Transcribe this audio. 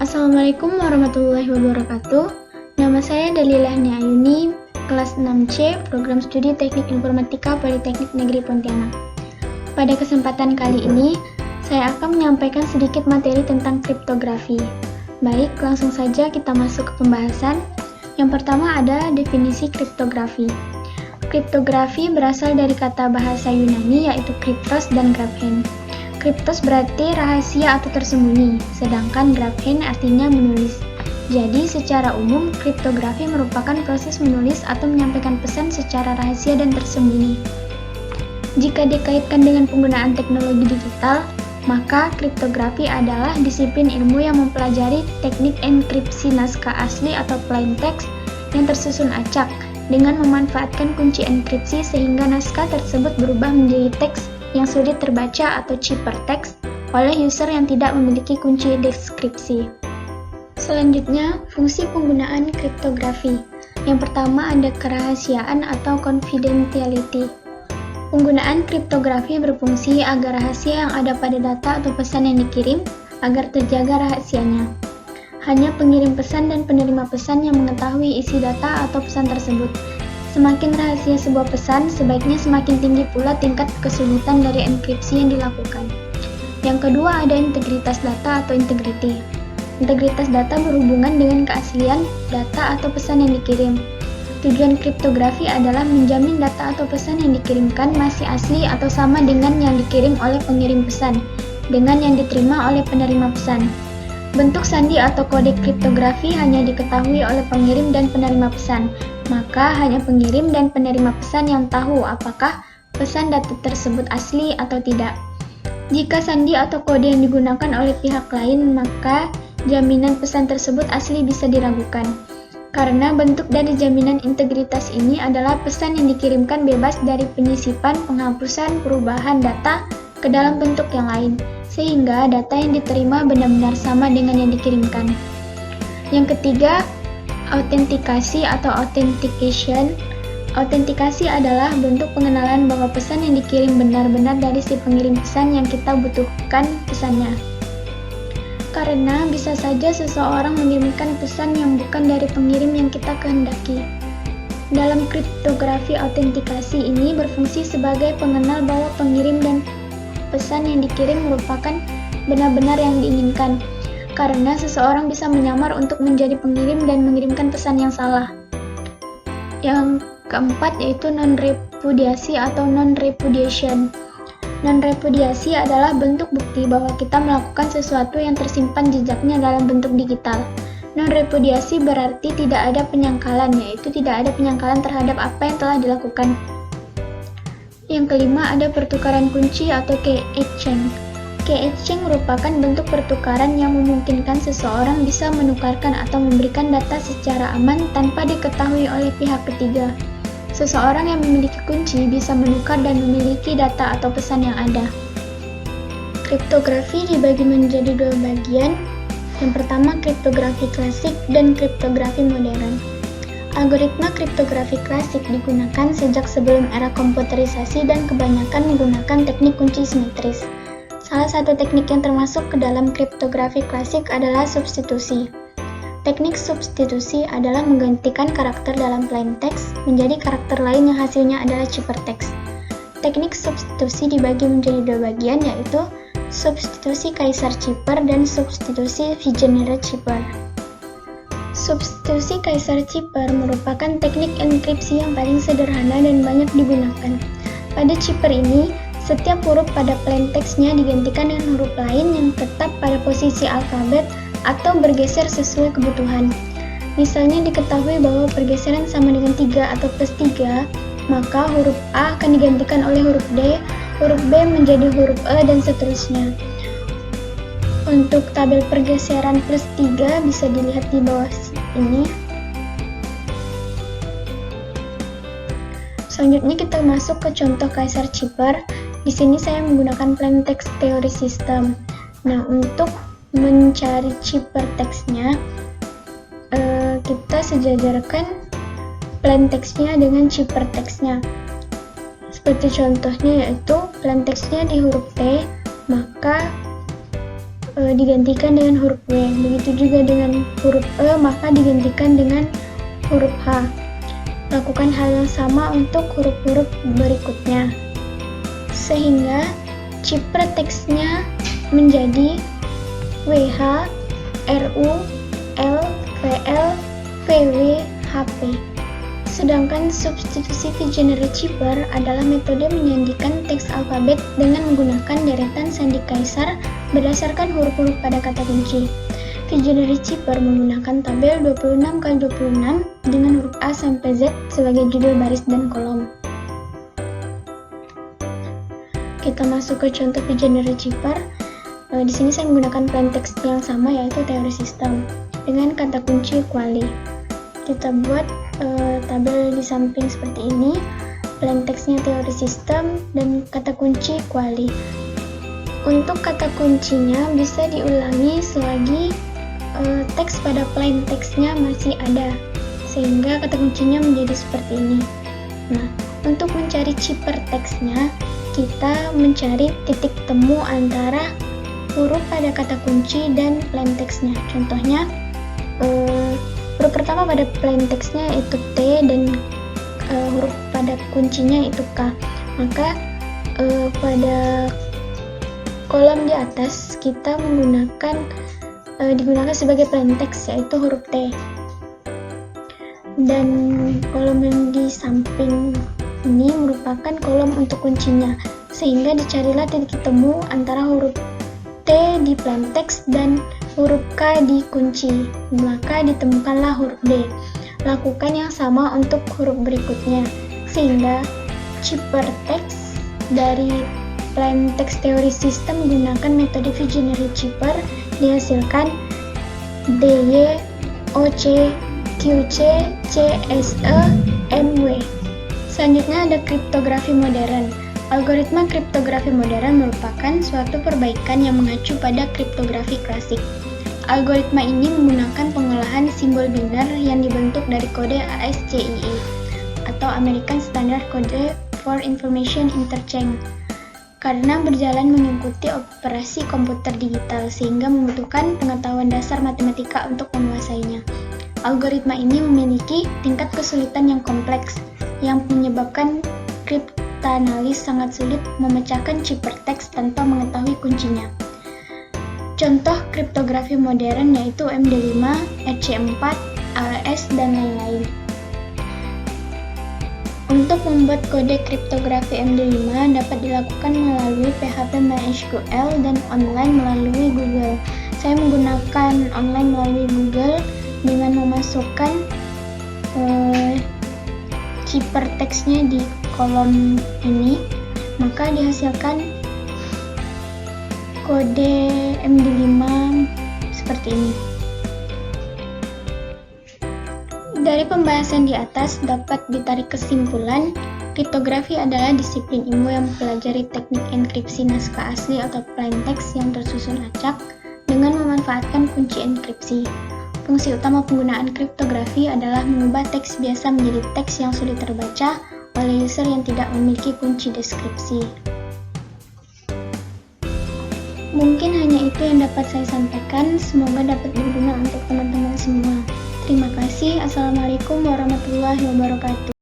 Assalamualaikum warahmatullahi wabarakatuh. Nama saya Dalilah Niayuni, kelas 6C, Program Studi Teknik Informatika Politeknik Negeri Pontianak. Pada kesempatan kali ini, saya akan menyampaikan sedikit materi tentang kriptografi. Baik, langsung saja kita masuk ke pembahasan. Yang pertama ada definisi kriptografi. Kriptografi berasal dari kata bahasa Yunani yaitu kriptos dan graphen. Kriptos berarti rahasia atau tersembunyi, sedangkan graphen artinya menulis. Jadi, secara umum, kriptografi merupakan proses menulis atau menyampaikan pesan secara rahasia dan tersembunyi. Jika dikaitkan dengan penggunaan teknologi digital, maka kriptografi adalah disiplin ilmu yang mempelajari teknik enkripsi naskah asli atau plain text yang tersusun acak dengan memanfaatkan kunci enkripsi sehingga naskah tersebut berubah menjadi teks yang sulit terbaca atau ciphertext oleh user yang tidak memiliki kunci deskripsi. Selanjutnya, fungsi penggunaan kriptografi. Yang pertama ada kerahasiaan atau confidentiality. Penggunaan kriptografi berfungsi agar rahasia yang ada pada data atau pesan yang dikirim agar terjaga rahasianya. Hanya pengirim pesan dan penerima pesan yang mengetahui isi data atau pesan tersebut. Semakin rahasia sebuah pesan, sebaiknya semakin tinggi pula tingkat kesulitan dari enkripsi yang dilakukan. Yang kedua ada integritas data atau integrity. Integritas data berhubungan dengan keaslian data atau pesan yang dikirim. Tujuan kriptografi adalah menjamin data atau pesan yang dikirimkan masih asli atau sama dengan yang dikirim oleh pengirim pesan, dengan yang diterima oleh penerima pesan. Bentuk sandi atau kode kriptografi hanya diketahui oleh pengirim dan penerima pesan, maka hanya pengirim dan penerima pesan yang tahu apakah pesan data tersebut asli atau tidak. Jika sandi atau kode yang digunakan oleh pihak lain, maka jaminan pesan tersebut asli bisa diragukan. Karena bentuk dari jaminan integritas ini adalah pesan yang dikirimkan bebas dari penyisipan, penghapusan, perubahan data ke dalam bentuk yang lain, sehingga data yang diterima benar-benar sama dengan yang dikirimkan. Yang ketiga, autentikasi atau authentication. Autentikasi adalah bentuk pengenalan bahwa pesan yang dikirim benar-benar dari si pengirim pesan yang kita butuhkan pesannya. Karena bisa saja seseorang mengirimkan pesan yang bukan dari pengirim yang kita kehendaki. Dalam kriptografi, autentikasi ini berfungsi sebagai pengenal bahwa pengirim dan pesan yang dikirim merupakan benar-benar yang diinginkan. Karena seseorang bisa menyamar untuk menjadi pengirim dan mengirimkan pesan yang salah. Yang keempat yaitu non-repudiasi atau non-repudiation. Non-repudiasi adalah bentuk bukti bahwa kita melakukan sesuatu yang tersimpan jejaknya dalam bentuk digital. Non-repudiasi berarti tidak ada penyangkalan, yaitu tidak ada penyangkalan terhadap apa yang telah dilakukan. Yang kelima ada pertukaran kunci atau key exchange. Key exchange merupakan bentuk pertukaran yang memungkinkan seseorang bisa menukarkan atau memberikan data secara aman tanpa diketahui oleh pihak ketiga. Seseorang yang memiliki kunci bisa menukar dan memiliki data atau pesan yang ada. Kriptografi dibagi menjadi dua bagian. Yang pertama kriptografi klasik dan kriptografi modern. Algoritma kriptografi klasik digunakan sejak sebelum era komputerisasi dan kebanyakan menggunakan teknik kunci simetris. Salah satu teknik yang termasuk ke dalam kriptografi klasik adalah substitusi. Teknik substitusi adalah menggantikan karakter dalam plain text menjadi karakter lain yang hasilnya adalah ciphertext. Teknik substitusi dibagi menjadi dua bagian yaitu substitusi Kaiser-Cipher dan substitusi Vigenère-Cipher. Substitusi Kaiser-Cipher merupakan teknik enkripsi yang paling sederhana dan banyak digunakan. Pada cipher ini, setiap huruf pada plain text-nya digantikan dengan huruf lain yang tetap pada posisi alfabet atau bergeser sesuai kebutuhan. Misalnya diketahui bahwa pergeseran sama dengan 3 atau plus 3, maka huruf A akan digantikan oleh huruf D, huruf B menjadi huruf E, dan seterusnya. Untuk tabel pergeseran plus 3 bisa dilihat di bawah ini. Selanjutnya kita masuk ke contoh Kaiser-Cipher. Di sini saya menggunakan plain text theory system. Nah, untuk mencari ciphertext-nya, kita sejajarkan plain text-nya dengan ciphertext-nya. Seperti contohnya yaitu plain text-nya di huruf T, maka digantikan dengan huruf W. Begitu juga dengan huruf E, maka digantikan dengan huruf H. Lakukan hal yang sama untuk huruf-huruf berikutnya, sehingga ciprer teksnya menjadi WH, RU, L, VL, VW, HP. Sedangkan substitusi Vigenère cipher adalah metode menyandikan teks alfabet dengan menggunakan deretan sandi kaisar berdasarkan huruf-huruf pada kata kunci. Vigenère cipher menggunakan tabel 26x26 dengan huruf A sampai Z sebagai judul baris dan kolom. Kita masuk ke contoh Vigenère cipher. Di sini saya menggunakan plain text yang sama, yaitu teori sistem dengan kata kunci quali. Kita buat tabel di samping seperti ini. Plain textnya teori sistem dan kata kunci quali. Untuk kata kuncinya bisa diulangi selagi teks pada plain textnya masih ada, sehingga kata kuncinya menjadi seperti ini. Nah, untuk mencari cipher teksnya, kita mencari titik temu antara huruf pada kata kunci dan plain textnya. Contohnya, huruf pertama pada plain textnya itu T dan huruf pada kuncinya itu K. Maka pada kolom di atas kita digunakan sebagai plain text, yaitu huruf T. Dan kolom yang di samping ini merupakan kolom untuk kuncinya, sehingga dicarilah titik temu antara huruf T di plain text dan huruf K di kunci, maka ditemukanlah huruf D. Lakukan yang sama untuk huruf berikutnya, sehingga cipher text dari plain text teori sistem menggunakan metode Vigenère cipher dihasilkan DY, OC, QC, CSE, MW. Selanjutnya ada kriptografi modern. Algoritma kriptografi modern merupakan suatu perbaikan yang mengacu pada kriptografi klasik. Algoritma ini menggunakan pengolahan simbol biner yang dibentuk dari kode ASCII atau American Standard Code for Information Interchange, karena berjalan mengikuti operasi komputer digital sehingga membutuhkan pengetahuan dasar matematika untuk menguasainya. Algoritma ini memiliki tingkat kesulitan yang kompleks yang menyebabkan kriptanalis sangat sulit memecahkan cipher teks tanpa mengetahui kuncinya. Contoh kriptografi modern yaitu MD5, EC4, AES, dan lain-lain. Untuk membuat kode kriptografi MD5 dapat dilakukan melalui PHP MySQL dan online melalui Google. Saya menggunakan online melalui Google dengan memasukkan cipher teksnya di kolom ini, maka dihasilkan kode MD5 seperti ini. Dari pembahasan di atas dapat ditarik kesimpulan, kriptografi adalah disiplin ilmu yang mempelajari teknik enkripsi naskah asli atau plain text yang tersusun acak dengan memanfaatkan kunci enkripsi. Fungsi utama penggunaan kriptografi adalah mengubah teks biasa menjadi teks yang sulit terbaca oleh user yang tidak memiliki kunci deskripsi. Mungkin hanya itu yang dapat saya sampaikan, semoga dapat berguna untuk teman-teman semua. Terima kasih. Assalamualaikum warahmatullahi wabarakatuh.